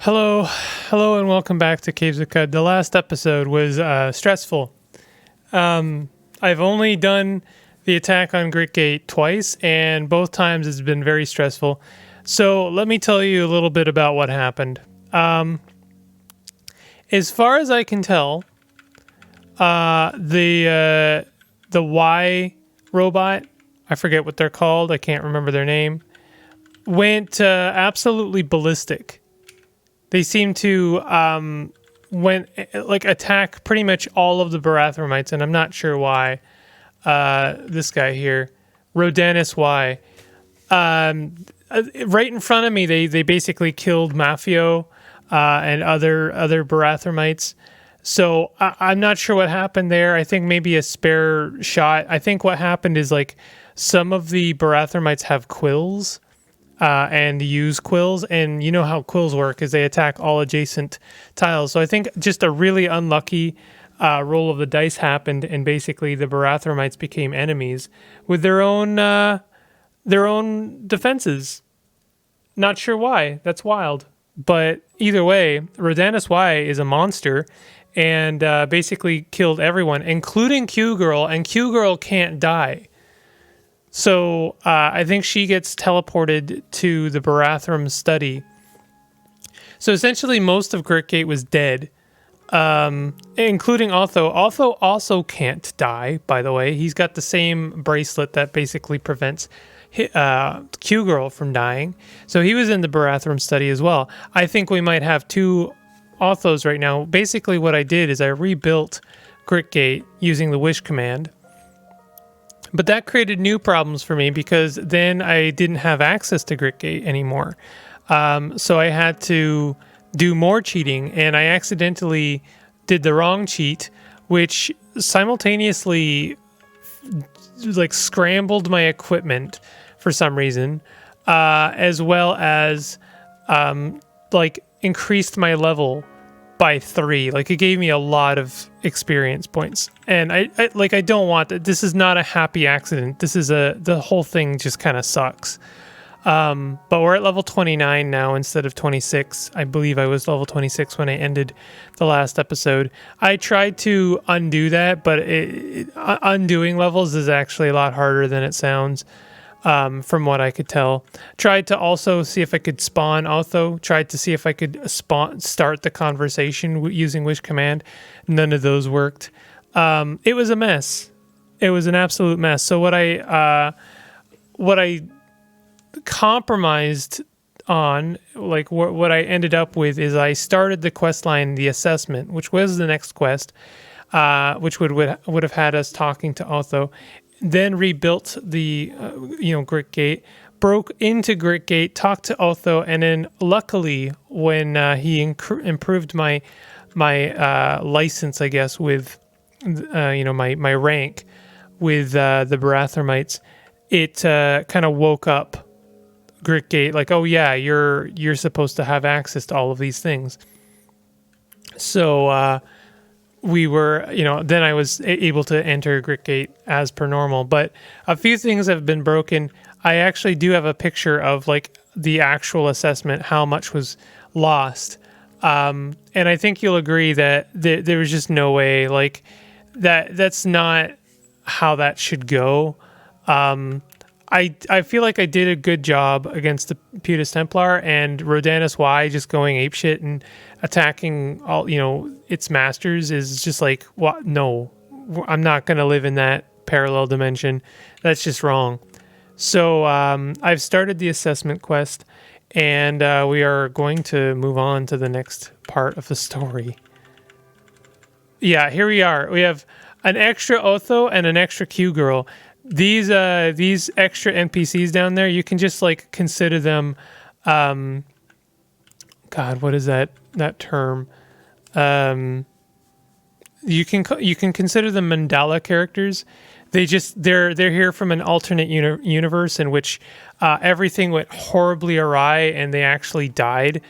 Hello, and welcome back to Caves of Qud. The last episode was stressful. I've only done the attack on Grit Gate twice, and both times it's been very stressful. So let me tell you a little bit about what happened. As far as I can tell, the Y robot, I forget what they're called, I can't remember their name, went absolutely ballistic. They seem to attack pretty much all of the Barathromites, and I'm not sure why. This guy here, Rodanus Y. Right in front of me, they basically killed Mafio and other Barathromites. So I'm not sure what happened there. I think maybe a spare shot. I think what happened is like some of the Barathromites have quills. And use quills, and you know how quills work is they attack all adjacent tiles. So I think just a really unlucky roll of the dice happened, and basically the Barathromites became enemies with their own defenses. Not sure why. That's wild. But either way, Rodanus Y is a monster, and basically killed everyone, including Q-Girl, and Q-Girl can't die. So I think she gets teleported to the Barathrum study. So essentially most of Gritgate was dead, including Otho. Otho also can't die, by the way. He's got the same bracelet that basically prevents Q-Girl from dying. So he was in the Barathrum study as well. I think we might have two Othos right now. Basically what I did is I rebuilt Gritgate using the wish command. But that created new problems for me because then I didn't have access to Gritgate anymore. So I had to do more cheating, and I accidentally did the wrong cheat, which simultaneously scrambled my equipment for some reason, as well as increased my level by 3. It gave me a lot of experience points, and I don't want that. This is not a happy accident. This is the whole thing just kind of sucks. But we're at level 29 now instead of 26. I believe I was level 26 when I ended the last episode. I tried to undo that, but undoing levels is actually a lot harder than it sounds. From what I could tell. Tried to also see if I could spawn Otho. Tried to see if I could start the conversation using wish command. None of those worked. It was a mess. It was an absolute mess. So what I compromised on, what I ended up with is I started the quest line, the assessment, which was the next quest, which would have had us talking to Otho. Then rebuilt the Gritgate, broke into Gritgate, talked to Otho, and then luckily when he improved my license, I guess, with my rank with the Barathromites, it kind of woke up Gritgate, like, oh yeah, you're supposed to have access to all of these things. So we were, then I was able to enter Gritgate as per normal, but a few things have been broken. I actually do have a picture of the actual assessment, how much was lost. And I think you'll agree that there was just no way, that's not how that should go. I feel like I did a good job against the Putus Templar, and Rodanus Y just going apeshit and attacking all, its masters is just what? No, I'm not going to live in that parallel dimension. That's just wrong. So I've started the assessment quest, and we are going to move on to the next part of the story. Yeah, here we are. We have an extra Otho and an extra Q-Girl. These extra NPCs down there, you can just consider them, God, what is that term? You can consider them Mandala characters. They're here from an alternate universe in which everything went horribly awry and they actually died.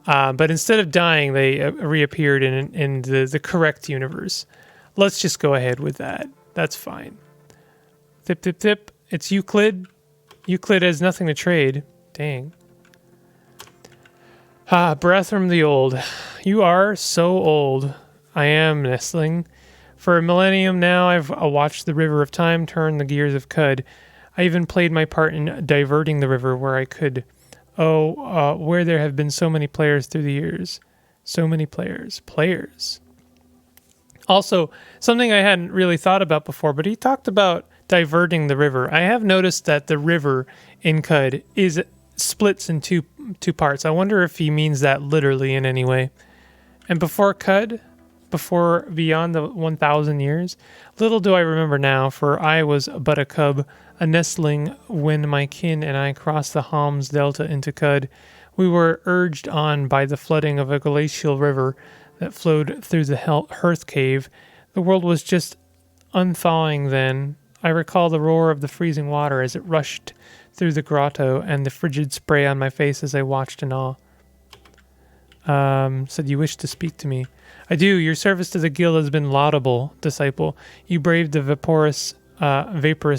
But instead of dying, they reappeared in the correct universe. Let's just go ahead with that. That's fine. Tip, tip, tip. It's Euclid. Euclid has nothing to trade. Dang. Ah, breath from the old. You are so old. I am, nestling. For a millennium now, I've watched the river of time turn the gears of Cud. I even played my part in diverting the river where I could. Oh, where there have been so many players through the years. So many players. Players. Also, something I hadn't really thought about before, but he talked about diverting the river. I have noticed that the river in Cud is splits in two parts. I wonder if he means that literally in any way. And before Cud, before beyond the 1,000 years, little do I remember now, for I was but a cub, a nestling, when my kin and I crossed the Homs Delta into Cud. We were urged on by the flooding of a glacial river that flowed through the Hearth Cave. The world was just unthawing then. I recall the roar of the freezing water as it rushed through the grotto and the frigid spray on my face as I watched in awe. Said you wish to speak to me. I do. Your service to the guild has been laudable, disciple. You braved the vaporous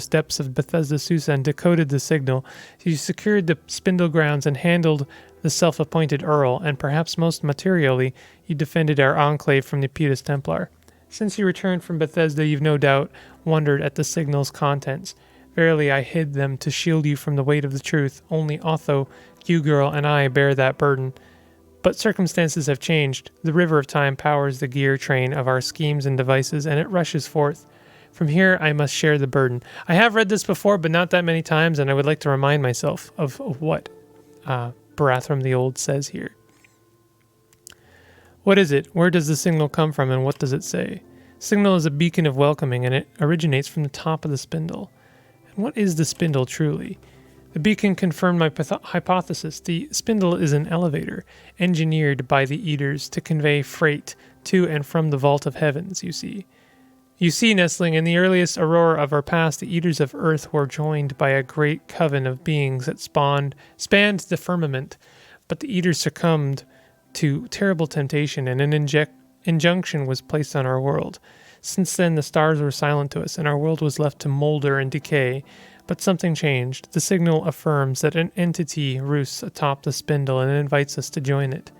depths of Bethesda Susa and decoded the signal. You secured the spindle grounds and handled the self-appointed Earl, and perhaps most materially, you defended our enclave from the Putus Templar. Since you returned from Bethesda, you've no doubt wondered at the signal's contents. Verily, I hid them to shield you from the weight of the truth. Only Otho, Q-Girl, and I bear that burden. But circumstances have changed. The river of time powers the gear train of our schemes and devices, and it rushes forth. From here, I must share the burden. I have read this before, but not that many times, and I would like to remind myself of what Barathram the Old says here. What is it? Where does the signal come from, and what does it say? Signal is a beacon of welcoming, and it originates from the top of the spindle. And what is the spindle truly? The beacon confirmed my hypothesis. The spindle is an elevator, engineered by the Eaters to convey freight to and from the vault of heavens, you see. You see, Nestling, in the earliest aurora of our past, the Eaters of Earth were joined by a great coven of beings that spanned the firmament, but the Eaters succumbed to terrible temptation, and an injunction was placed on our world. Since then, the stars were silent to us, and our world was left to molder and decay. But something changed. The signal affirms that an entity roosts atop the spindle and invites us to join it.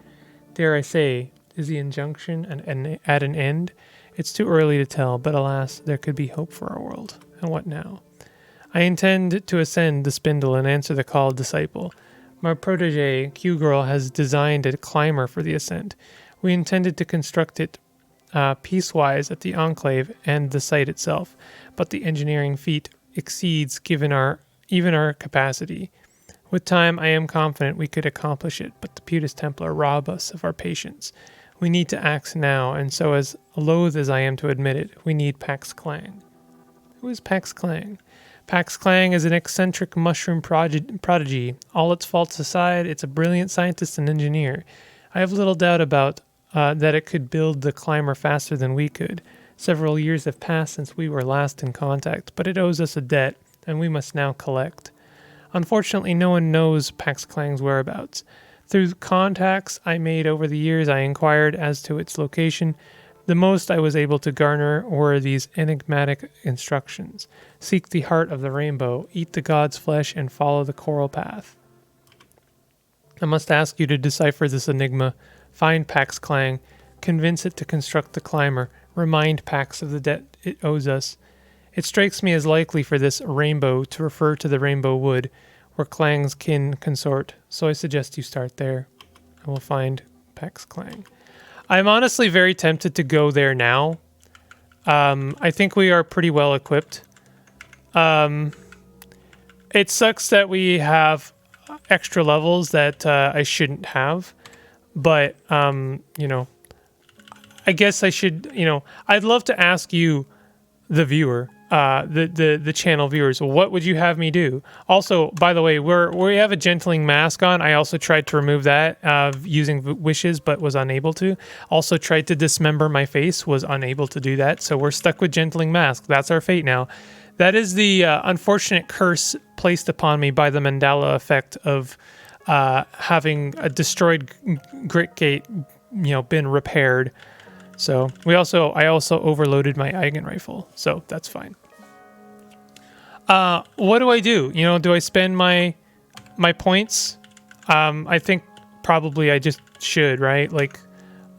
Dare I say, is the injunction at an end? It's too early to tell, but alas, there could be hope for our world. And what now? I intend to ascend the spindle and answer the call, disciple. My protege, Q-Girl, has designed a climber for the ascent. We intended to construct it piecewise at the enclave and the site itself, but the engineering feat exceeds even our capacity. With time, I am confident we could accomplish it, but the Putus Templar rob us of our patience. We need to act now, and so as loath as I am to admit it, we need Pax Clang. Who is Pax Clang? Pax Clang is an eccentric mushroom prodigy. All its faults aside, it's a brilliant scientist and engineer. I have little doubt about that it could build the climber faster than we could. Several years have passed since we were last in contact, but it owes us a debt, and we must now collect. Unfortunately, no one knows Pax Clang's whereabouts. Through contacts I made over the years, I inquired as to its location. The most I was able to garner were these enigmatic instructions. Seek the heart of the rainbow, eat the god's flesh, and follow the coral path. I must ask you to decipher this enigma. Find Pax Clang, convince it to construct the climber, remind Pax of the debt it owes us. It strikes me as likely for this rainbow to refer to the Rainbow Wood, where Clang's kin consort, so I suggest you start there. I will find Pax Clang. I'm honestly very tempted to go there now. I think we are pretty well equipped. It sucks that we have extra levels that I shouldn't have. But, I guess I should, I'd love to ask you, the viewer, the channel viewers, what would you have me do? Also, by the way, we have a gentling mask on. I also tried to remove that using wishes, but was unable to. Also tried to dismember my face, was unable to do that. So we're stuck with gentling mask. That's our fate now. That is the unfortunate curse placed upon me by the Mandala effect of having a destroyed grit gate, been repaired. So I also overloaded my Eigen rifle, so that's fine. What do I do? Do I spend my points? I think probably I just should, right? Like,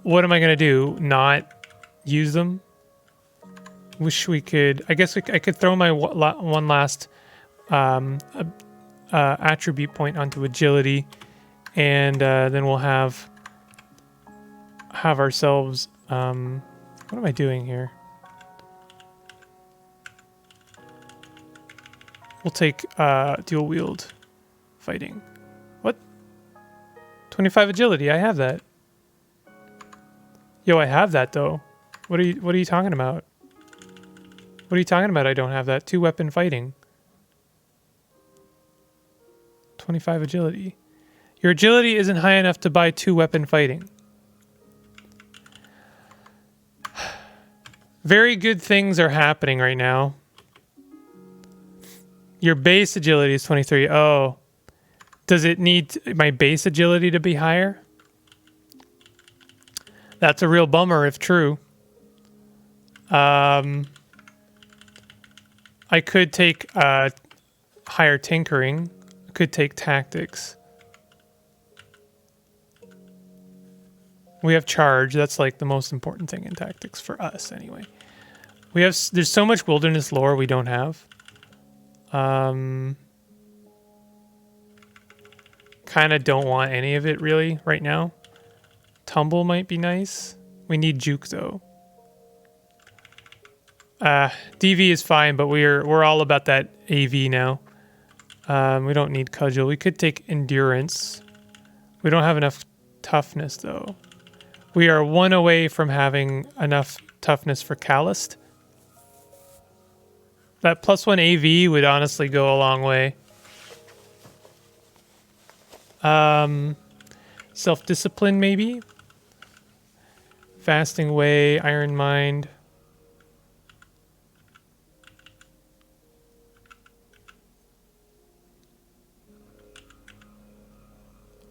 what am I gonna do? Not use them? Wish we could. I guess I could throw my one last attribute point onto agility, and then we'll have ourselves. What am I doing here? We'll take dual wield fighting. What? 25 agility. I have that. Yo, I have that though. What are you talking about? What are you talking about? I don't have that. 2 weapon fighting. 25 agility. Your agility isn't high enough to buy 2 weapon fighting. Very good things are happening right now. Your base agility is 23. Oh. Does it need my base agility to be higher? That's a real bummer if true. I could take higher tinkering. I could take tactics. We have charge. That's like the most important thing in tactics for us anyway. There's so much wilderness lore we don't have. Kind of don't want any of it really right now. Tumble might be nice. We need juke though. DV is fine, but we're all about that AV now. We don't need cudgel. We could take endurance. We don't have enough toughness though. We are 1 away from having enough toughness for calloused. That +1 AV would honestly go a long way. Self-discipline maybe. Fasting way, iron mind.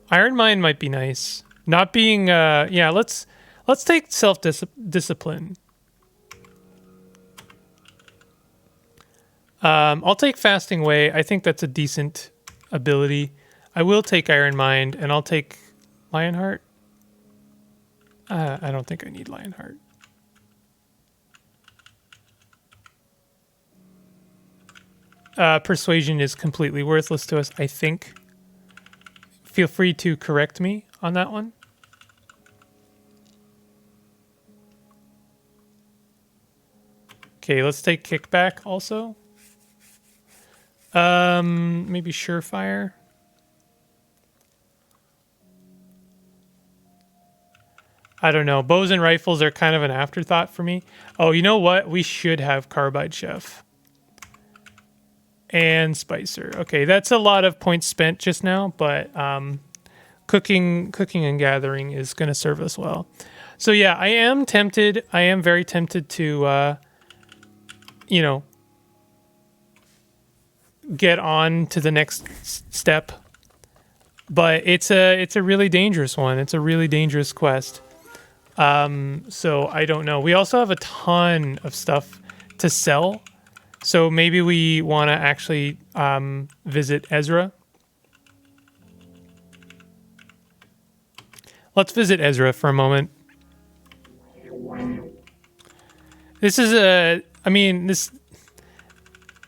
Iron mind might be nice. Not being yeah, let's take self-discipline. I'll take fasting way. I think that's a decent ability. I will take iron mind, and I'll take Lionheart. I don't think I need Lionheart. Persuasion is completely worthless to us, I think. Feel free to correct me on that one. Okay, let's take kickback also. Maybe surefire. I don't know. Bows and rifles are kind of an afterthought for me. Oh, you know what? We should have Carbide Chef. And Spicer. Okay, that's a lot of points spent just now, but cooking and gathering is going to serve us well. So yeah, I am tempted. I am very tempted to, you know, get on to the next step. But it's a really dangerous one. It's a really dangerous quest. So I don't know. We also have a ton of stuff to sell. So maybe we want to actually visit Ezra. Let's visit Ezra for a moment. This is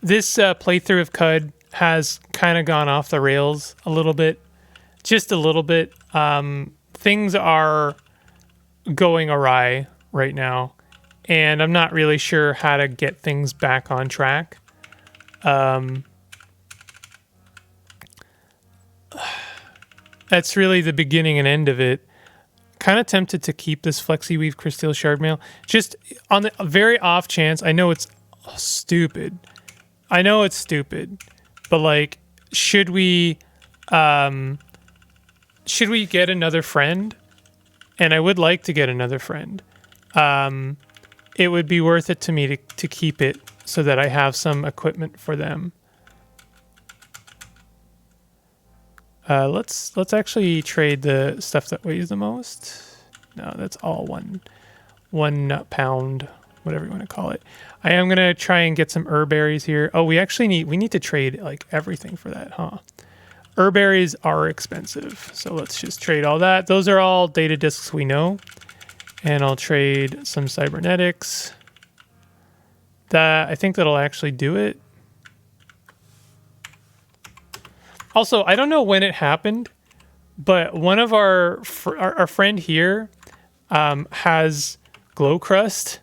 this playthrough of Qud has kind of gone off the rails a little bit. Just a little bit. Things are going awry right now. And I'm not really sure how to get things back on track. That's really the beginning and end of it. Kind of tempted to keep this Flexi Weave Crysteel Shard Mail. Just on the very off chance, I know it's stupid. I know it's stupid. But like, should we get another friend? And I would like to get another friend. It would be worth it to me to keep it so that I have some equipment for them. Let's actually trade the stuff that weighs the most. No, that's all one pound, whatever you want to call it. I am gonna try and get some herb berries here. Oh, we need to trade like everything for that, huh? Herberries are expensive, so let's just trade all that. Those are all data disks we know. And I'll trade some cybernetics. I think that'll actually do it. Also, I don't know when it happened, but one of our friend here has glow crust.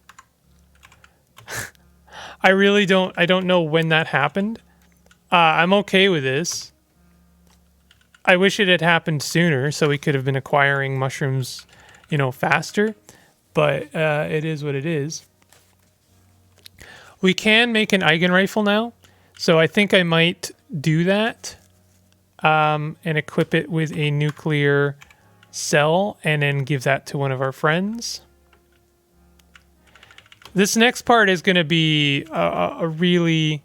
I don't know when that happened. I'm okay with this. I wish it had happened sooner so we could have been acquiring mushrooms, faster, but it is what it is. We can make an Eigen rifle now, so I think I might do that and equip it with a nuclear cell and then give that to one of our friends. This next part is going to be a really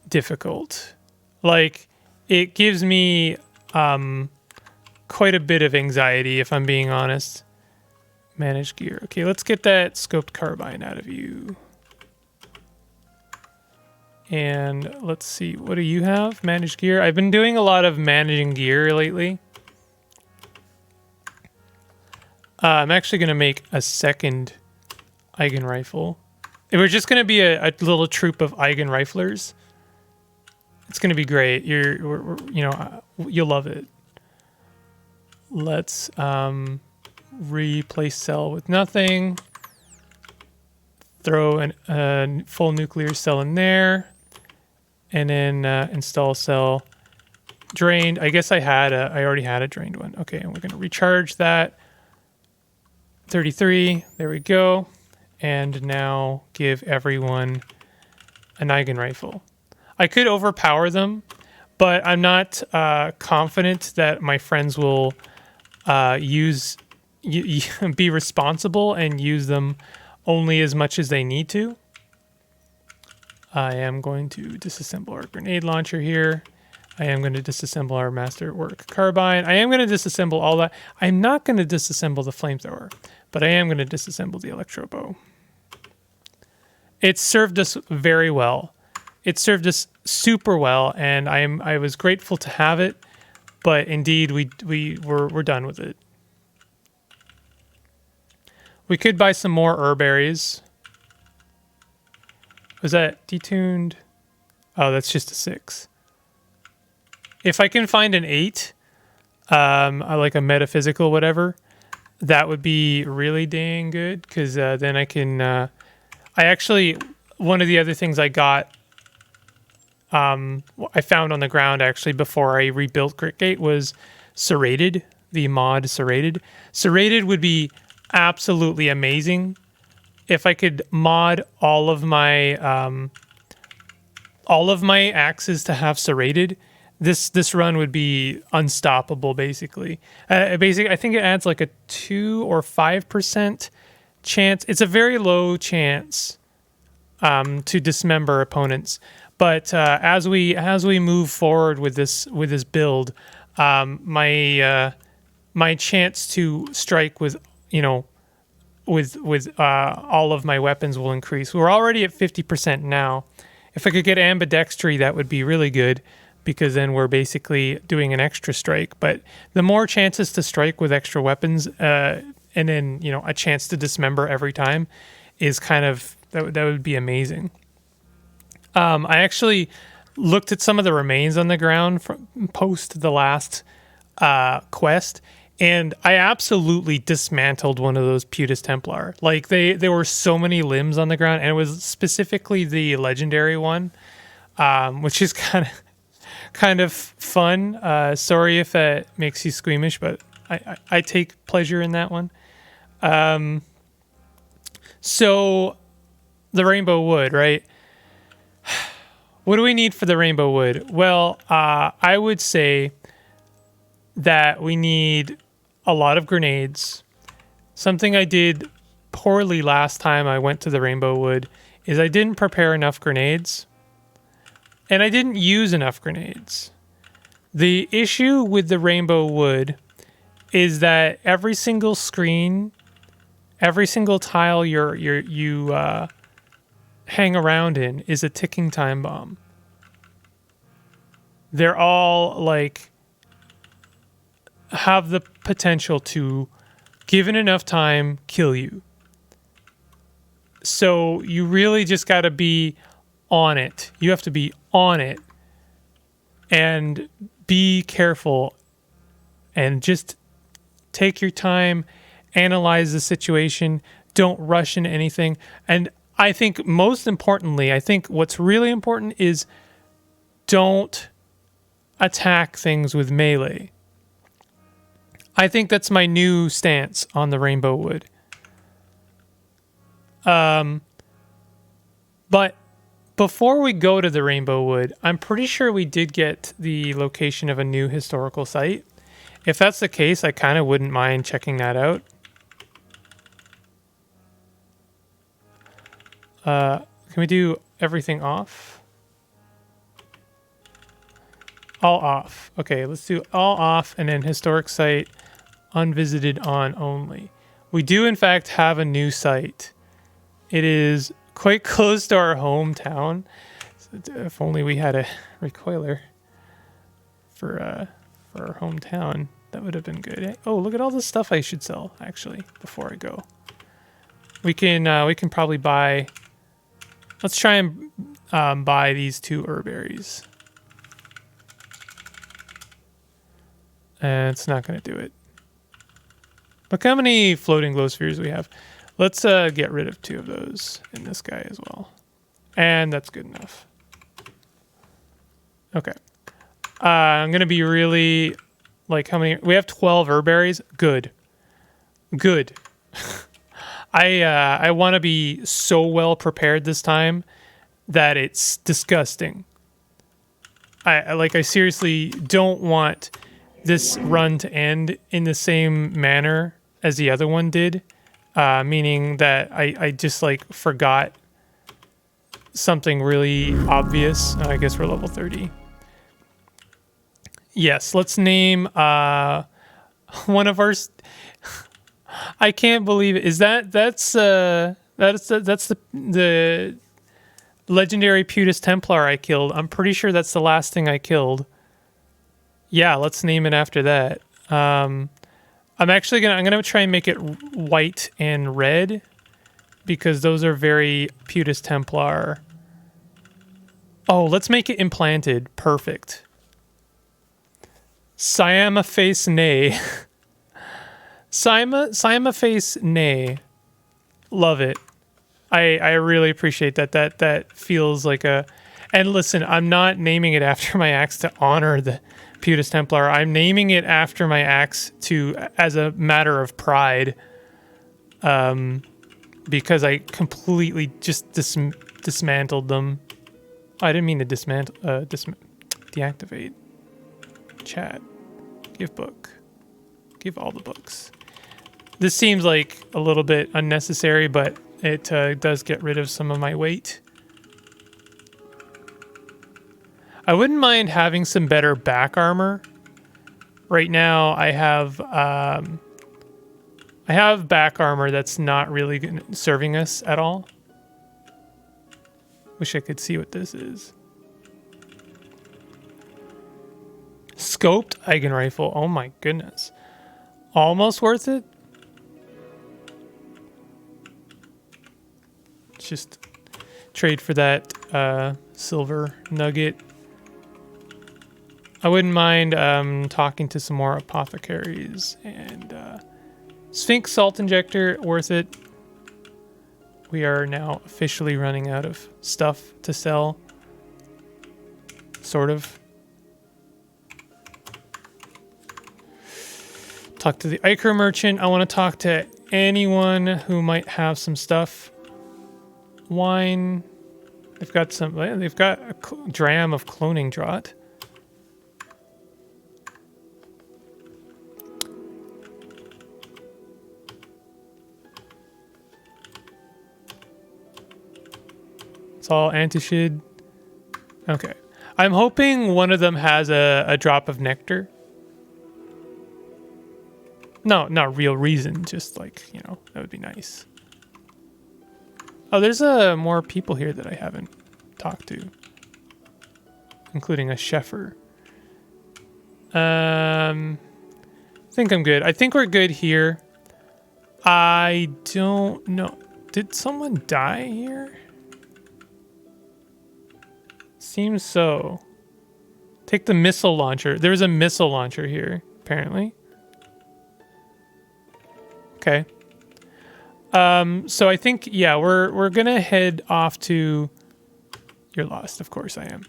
difficult. Like, it gives me quite a bit of anxiety, if I'm being honest. Manage gear. Okay, let's get that scoped carbine out of you. And let's see, what do you have? Manage gear. I've been doing a lot of managing gear lately. I'm actually going to make a second Eigen rifle. We're just going to be a little troop of Eigen riflers. It's going to be great. You'll love it. Let's replace cell with nothing. Throw a full nuclear cell in there. And then install cell drained. I guess I already had a drained one. Okay, and we're going to recharge that. 33. There we go. And now give everyone an Eigen rifle. I could overpower them, but I'm not confident that my friends will be responsible and use them only as much as they need to. I am going to disassemble our grenade launcher here. I am going to disassemble our masterwork carbine. I am going to disassemble all that. I'm not going to disassemble the flamethrower, but I am going to disassemble the electro bow. It served us very well. It served us super well, and I was grateful to have it, but indeed we're done with it. We could buy some more herberries. Was that detuned? Oh, that's just a 6. If I can find an 8, like a metaphysical whatever, that would be really dang good, because then I can... one of the other things I got, I found on the ground actually before I rebuilt Gritgate was serrated, the mod serrated. Serrated would be absolutely amazing. If I could mod all of my axes to have serrated, this run would be unstoppable. Basically, I think it adds like a 2 or 5% chance. It's a very low chance to dismember opponents, but as we move forward with this build, my chance to strike with all of my weapons will increase. We're already at 50% now. If I could get ambidextry, that would be really good, because then we're basically doing an extra strike. But the more chances to strike with extra weapons, and then a chance to dismember every time, is kind of that would be amazing. I actually looked at some of the remains on the ground from post the last quest. And I absolutely dismantled one of those Putis Templar. Like there were so many limbs on the ground, and it was specifically the legendary one, which is kind of fun. Sorry if that makes you squeamish, but I take pleasure in that one. So the rainbow wood, right? What do we need for the rainbow wood? Well, I would say that we need a lot of grenades. Something I did poorly last time I went to the rainbow wood is I didn't prepare enough grenades, and I didn't use enough grenades. The issue with the rainbow wood is that every single screen, every single tile you hang around in is a ticking time bomb. they're all like have the potential to, given enough time, kill you. So you really just got to be on it. You have to be on it and be careful and just take your time, analyze the situation, don't rush into anything. And I think most importantly, I think what's really important is don't attack things with melee. I think that's my new stance on the Rainbow Wood. But before we go to the Rainbow Wood, I'm pretty sure we did get the location of a new historical site. If that's the case, I kind of wouldn't mind checking that out. Can we do everything off? All off. Okay, let's do all off and then historic site unvisited on only. We do in fact have a new site. It is quite close to our hometown. If only we had a recoiler for our hometown, that would have been good. Oh, look at all the stuff I should sell actually before I go. We can probably buy. Let's try and buy these 2 herbaries. And it's not going to do it. Look how many floating glow spheres we have. Let's get rid of 2 of those in this guy as well. And that's good enough. Okay. I'm going to be really, like, how many? We have 12 herbaries. Good. Good. I want to be so well prepared this time that it's disgusting. I seriously don't want this run to end in the same manner as the other one did, meaning that I just like forgot something really obvious. I guess we're level 30. Yes, let's name one of our. I can't believe it. Is that's the legendary Putus Templar I killed? I'm pretty sure that's the last thing I killed. Yeah, let's name it after that. I'm gonna try and make it white and red because those are very Putus Templar. Oh, let's make it implanted. Perfect. Syamaface Nay. Syamaface Nay. Love it. I really appreciate that. That feels like a. And listen, I'm not naming it after my axe to honor the Putus Templar. I'm naming it after my axe as a matter of pride. Because I completely just dismantled them. I didn't mean to deactivate. Chat. Give book. Give all the books. This seems like a little bit unnecessary, but it does get rid of some of my weight. I wouldn't mind having some better back armor. Right now, I have back armor that's not really serving us at all. Wish I could see what this is. Scoped Eigen Rifle. Oh my goodness. Almost worth it. Just trade for that silver nugget. I wouldn't mind talking to some more apothecaries. And Sphinx Salt Injector, worth it. We are now officially running out of stuff to sell. Sort of. Talk to the Ichor Merchant. I want to talk to anyone who might have some stuff. Wine. They've got a dram of cloning draught. It's all antishid. Okay. I'm hoping one of them has a drop of nectar. No, not real reason. Just like, that would be nice. Oh, there's more people here that I haven't talked to. Including a Sheffer. I think I'm good. I think we're good here. I don't know. Did someone die here? Seems so. Take the missile launcher. There was a missile launcher here, apparently. Okay. So I think, yeah, we're gonna head off to... You're lost, of course I am.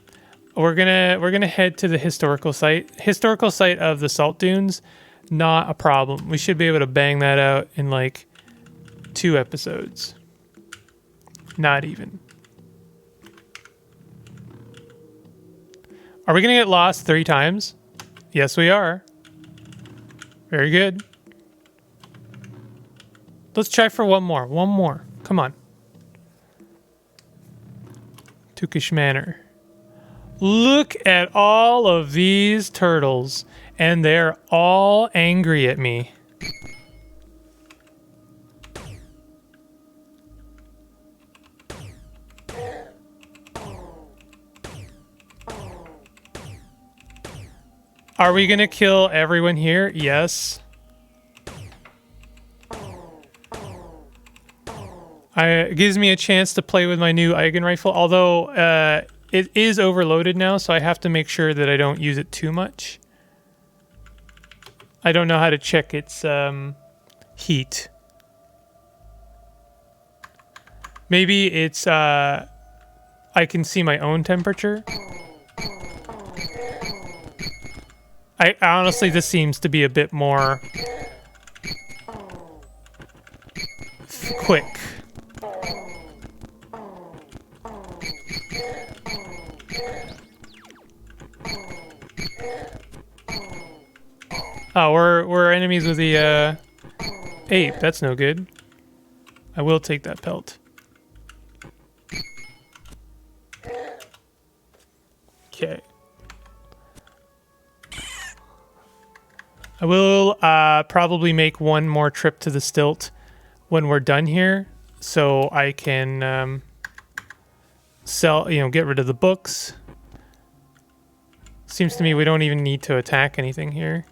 We're gonna head to the historical site. Historical site of the salt dunes, not a problem. We should be able to bang that out in like 2 episodes. Not even. Are we gonna get lost 3 times? Yes, we are. Very good. Let's try for one more. One more. Come on. Tukish Manor. Look at all of these turtles, and they're all angry at me. Are we gonna kill everyone here? Yes. It gives me a chance to play with my new Eigen rifle, although it is overloaded now, so I have to make sure that I don't use it too much. I don't know how to check its heat. Maybe it's I can see my own temperature. I honestly, this seems to be a bit more quick. Oh, we're enemies with the ape. That's no good. I will take that pelt. Okay. I will probably make one more trip to the stilt when we're done here, so I can sell, get rid of the books. Seems to me we don't even need to attack anything here.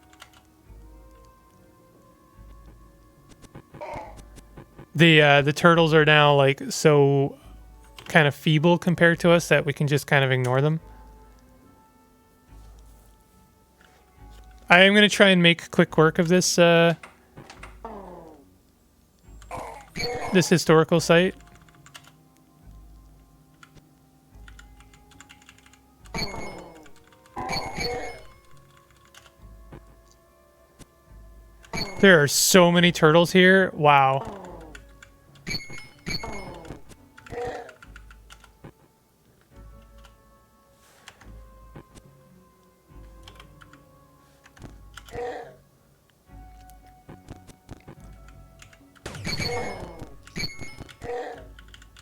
The turtles are now like so kind of feeble compared to us that we can just kind of ignore them. I am going to try and make quick work of this this historical site. There are so many turtles here. Wow.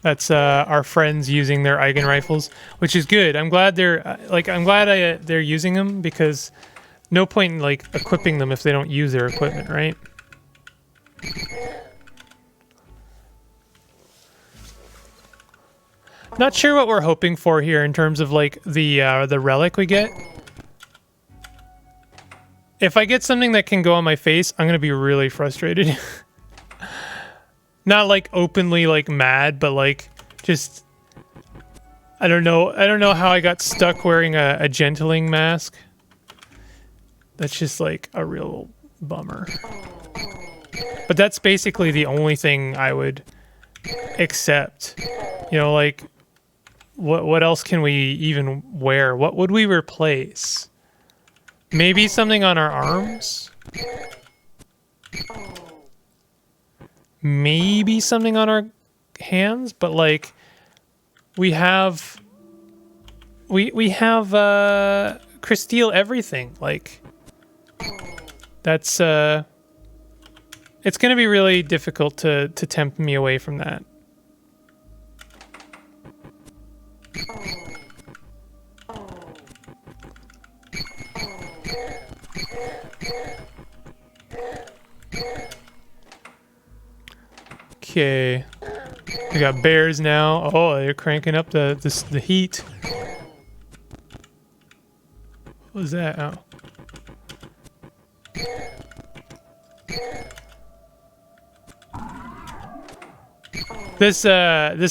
That's our friends using their Eigen rifles, which is good. I'm glad they're they're using them, because no point in like equipping them if they don't use their equipment, right? Not sure what we're hoping for here in terms of like the relic we get. If I get something that can go on my face, I'm gonna be really frustrated. Not like openly like mad, but like just I don't know how I got stuck wearing a gentling mask. That's just like a real bummer. But that's basically the only thing I would accept. Like what else can we even wear? What would we replace? Maybe something on our arms? Maybe something on our hands, but like we have Crysteel everything. Like that's it's gonna be really difficult to tempt me away from that. Okay, we got bears now. Oh, they're cranking up the heat. What was that? Oh, This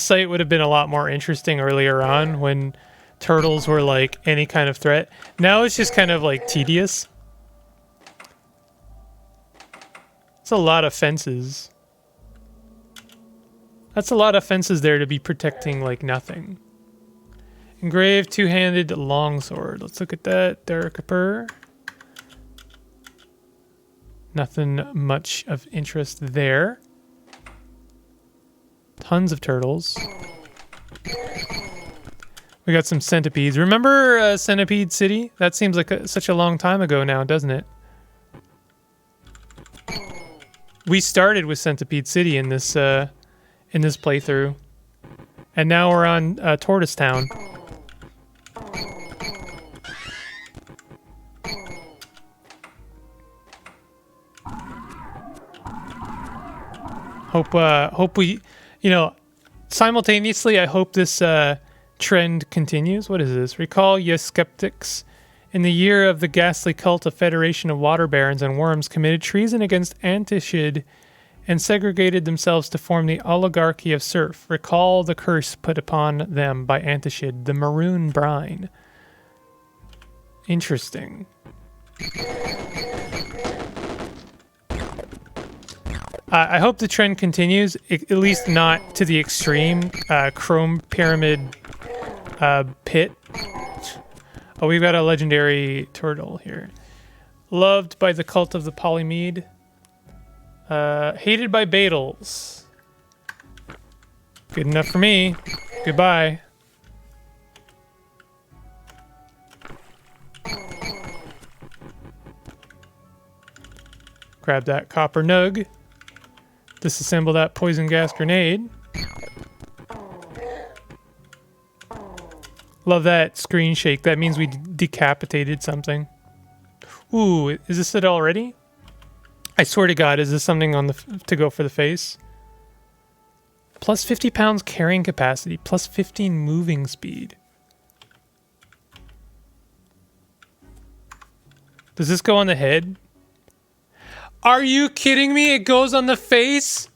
site would have been a lot more interesting earlier on when turtles were like any kind of threat. Now it's just kind of like tedious. It's a lot of fences. That's a lot of fences there to be protecting like nothing. Engraved two-handed longsword. Let's look at that. Derricapur. Nothing much of interest there. Tons of turtles. We got some centipedes. Remember Centipede City? That seems like such a long time ago now, doesn't it? We started with Centipede City in this playthrough, and now we're on Tortoise Town. Hope we, you know, simultaneously, I hope this trend continues. What is this? Recall, ye skeptics. In the year of the ghastly cult, a federation of water barons and worms committed treason against Antishid and segregated themselves to form the oligarchy of Surf. Recall the curse put upon them by Antishid, the maroon brine. Interesting. I hope the trend continues, at least not to the extreme chrome pyramid pit. Oh, we've got a legendary turtle here. Loved by the cult of the Polymead. Hated by Badals. Good enough for me. Goodbye. Grab that copper nug. Disassemble that poison gas grenade. Love that screen shake. That means we decapitated something. Ooh, is this it already? I swear to God, is this something on the to go for the face? Plus 50 pounds carrying capacity, plus 15 moving speed. Does this go on the head? Are you kidding me? It goes on the face?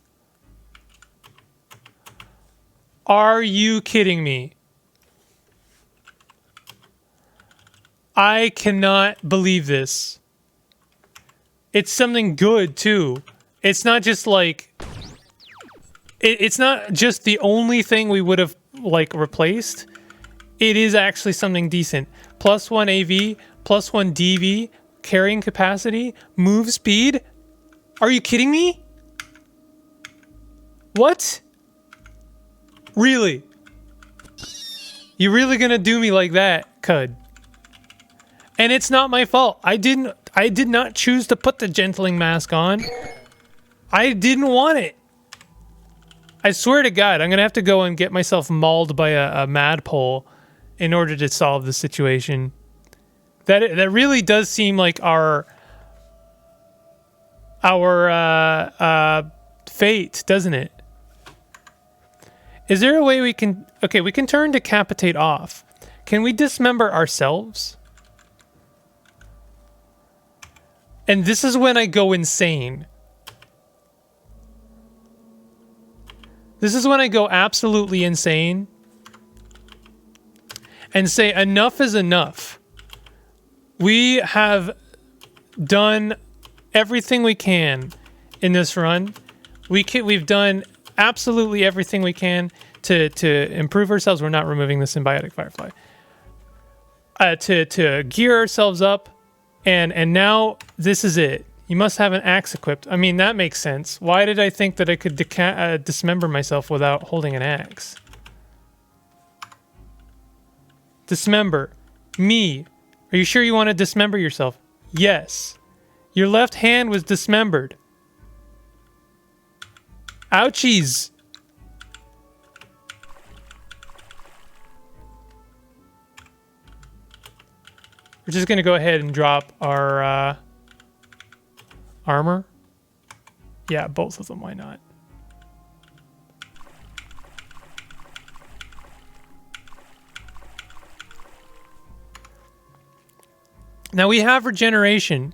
Are you kidding me? I cannot believe this. It's something good, too. It's not just like... It's not just the only thing we would have, like, replaced. It is actually something decent. Plus 1 AV, plus 1 DV, carrying capacity, move speed. Are you kidding me? What? Really? You really gonna do me like that, Cud? And it's not my fault. I did not choose to put the gentling mask on. I didn't want it. I swear to God, I'm gonna have to go and get myself mauled by a madpole in order to solve the situation. That really does seem like our fate, doesn't it? Is there a way we can... Okay, we can turn decapitate off. Can we dismember ourselves? And this is when I go insane. This is when I go absolutely insane. And say, enough is enough. We have done everything we can in this run. We've done absolutely everything we can to improve ourselves. We're not removing the symbiotic firefly. To gear ourselves up, and now this is it. You must have an axe equipped. I mean, that makes sense. Why did I think that I could dismember myself without holding an axe? Dismember. Me. Are you sure you want to dismember yourself? Yes. Your left hand was dismembered. Ouchies. We're just going to go ahead and drop our armor. Yeah, both of them. Why not? Now we have regeneration.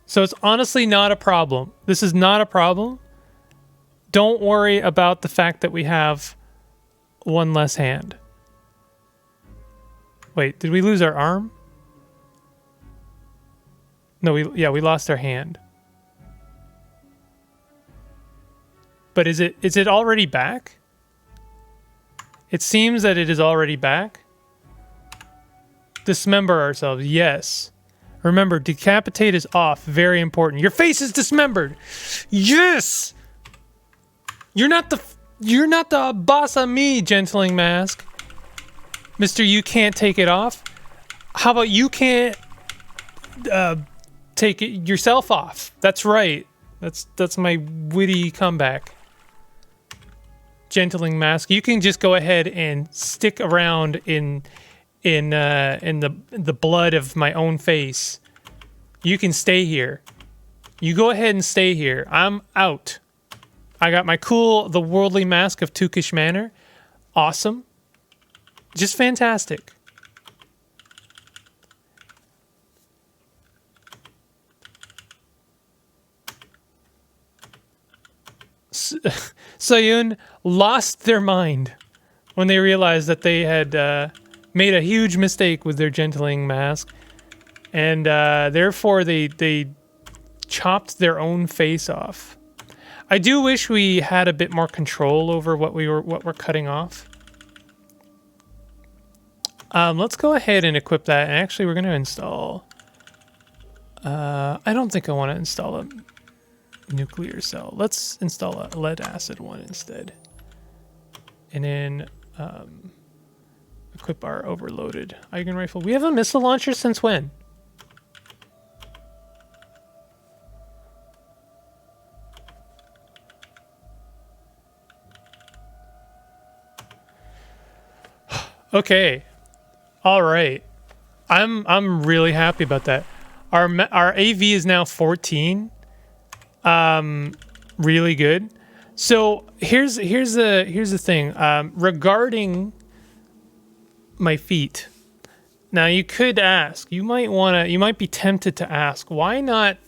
So it's honestly not a problem. This is not a problem. Don't worry about the fact that we have one less hand. Wait, did we lose our arm? No, we lost our hand. But is it already back? It seems that it is already back. Dismember ourselves, yes. Remember, decapitate is off. Very important. Your face is dismembered. Yes. You're not the boss of me, gentling mask. Mister, you can't take it off. How about you can't take it yourself off? That's right. That's my witty comeback. Gentling mask, you can just go ahead and stick around in the blood of my own face. You can stay here. You go ahead and stay here. I'm out. I got my cool, the worldly mask of Tukish Manor. Awesome. Just fantastic. Syuun lost their mind when they realized that they had made a huge mistake with their gentling mask, and therefore they chopped their own face off. I do wish we had a bit more control over what we're cutting off. Let's go ahead and equip that. And actually, we're going to install. I don't think I want to install a nuclear cell. Let's install a lead acid one instead, and then equip our overloaded Eigen rifle. We have a missile launcher since when? Okay, all right. I'm really happy about that. Our AV is now 14. Really good. So here's the thing. Regarding my feet. Now you could ask. You might be tempted to ask, why not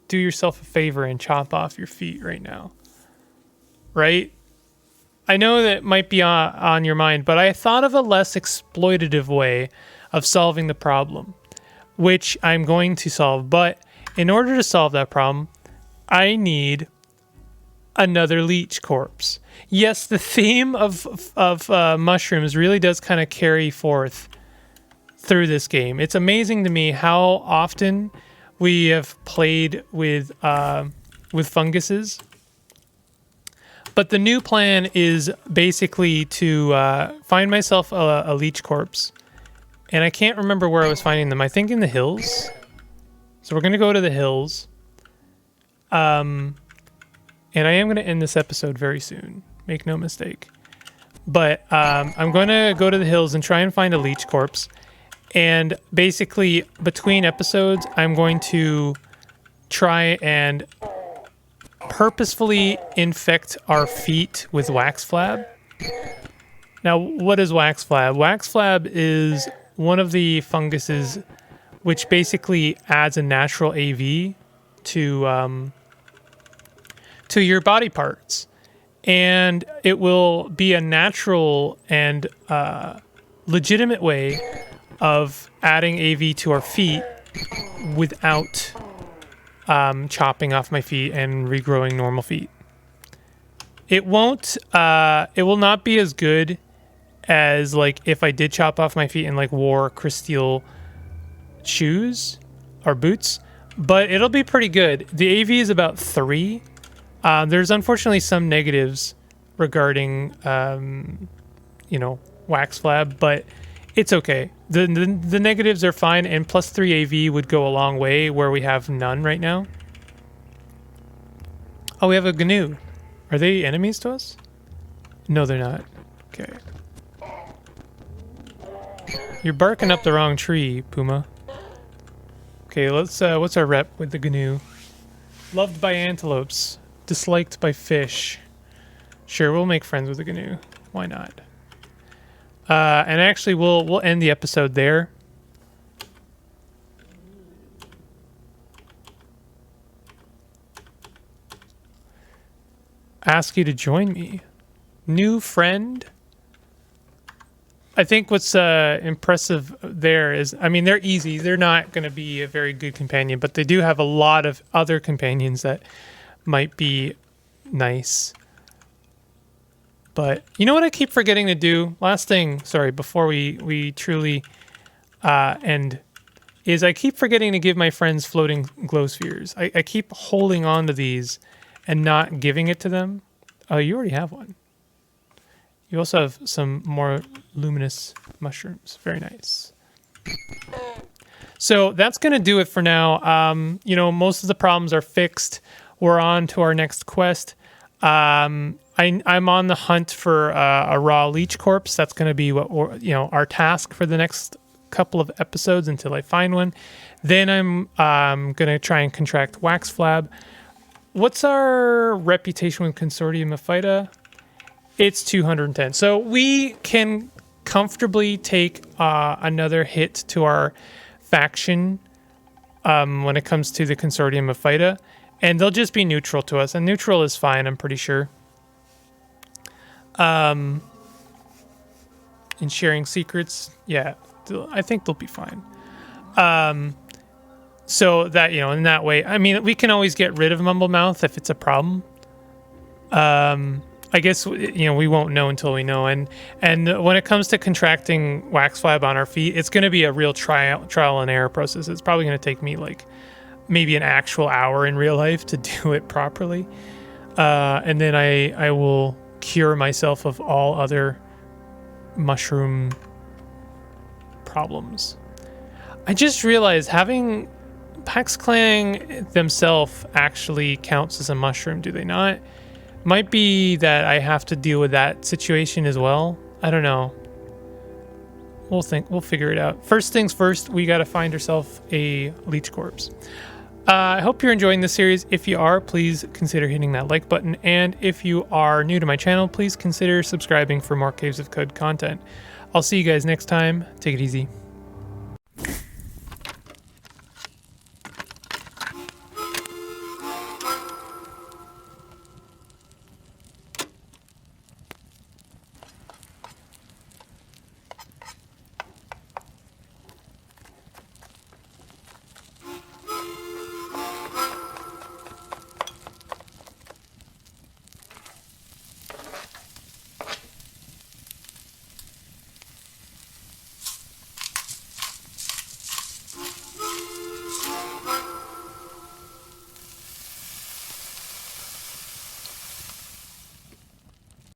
do yourself a favor and chop off your feet right now? Right? I know that might be on your mind, but I thought of a less exploitative way of solving the problem, which I'm going to solve. But in order to solve that problem, I need another leech corpse. Yes, the theme of mushrooms really does kind of carry forth through this game. It's amazing to me how often we have played with funguses. But the new plan is basically to find myself a leech corpse. And I can't remember where I was finding them. I think in the hills. So we're going to go to the hills. And I am going to end this episode very soon. Make no mistake. But I'm going to go to the hills and try and find a leech corpse. And basically, between episodes, I'm going to try and purposefully infect our feet with wax flab. Now, what is wax flab? Wax flab is one of the funguses which basically adds a natural AV to your body parts, and it will be a natural and legitimate way of adding AV to our feet without chopping off my feet and regrowing normal feet. It won't. It will not be as good as like if I did chop off my feet and like wore crystal shoes or boots, but it'll be pretty good. The AV is about 3. There's unfortunately some negatives regarding, wax flab, but it's okay. The negatives are fine, and plus 3 AV would go a long way where we have none right now. Oh, we have a GNU. Are they enemies to us? No, they're not. Okay. You're barking up the wrong tree, Puma. Okay, let's, what's our rep with the GNU? Loved by antelopes. Disliked by fish. Sure, we'll make friends with the GNU. Why not? And actually, we'll end the episode there. ask you to join me. New friend. I think what's impressive there is, I mean, they're easy. They're not going to be a very good companion, but they do have a lot of other companions that might be nice. But you know what I keep forgetting to do? Last thing, sorry, before we truly end, is I keep forgetting to give my friends floating glow spheres. I keep holding on to these and not giving it to them. Oh, you already have one. You also have some more luminous mushrooms. Very nice. So that's going to do it for now. You know, most of the problems are fixed. We're on to our next quest. I'm on the hunt for a raw leech corpse. That's going to be what our task for the next couple of episodes until I find one. Then I'm going to try and contract wax flab. What's our reputation with Consortium of Phyta? It's 210. So we can comfortably take another hit to our faction when it comes to the Consortium of Phyta. And they'll just be neutral to us. And neutral is fine, I'm pretty sure. And sharing secrets, yeah, I think they'll be fine. So that, in that way, I mean, we can always get rid of Mumblemouth if it's a problem. I guess, we won't know until we know. And when it comes to contracting wax flab on our feet, it's going to be a real trial and error process. It's probably going to take me like maybe an actual hour in real life to do it properly. And then I will cure myself of all other mushroom problems. I just realized having Pax Clang themselves actually counts as a mushroom, do they not? Might be that I have to deal with that situation as well. I don't know. We'll figure it out. First things first, we got to find ourselves a leech corpse. I hope you're enjoying this series. If you are, please consider hitting that like button. And if you are new to my channel, please consider subscribing for more Caves of Qud content. I'll see you guys next time. Take it easy.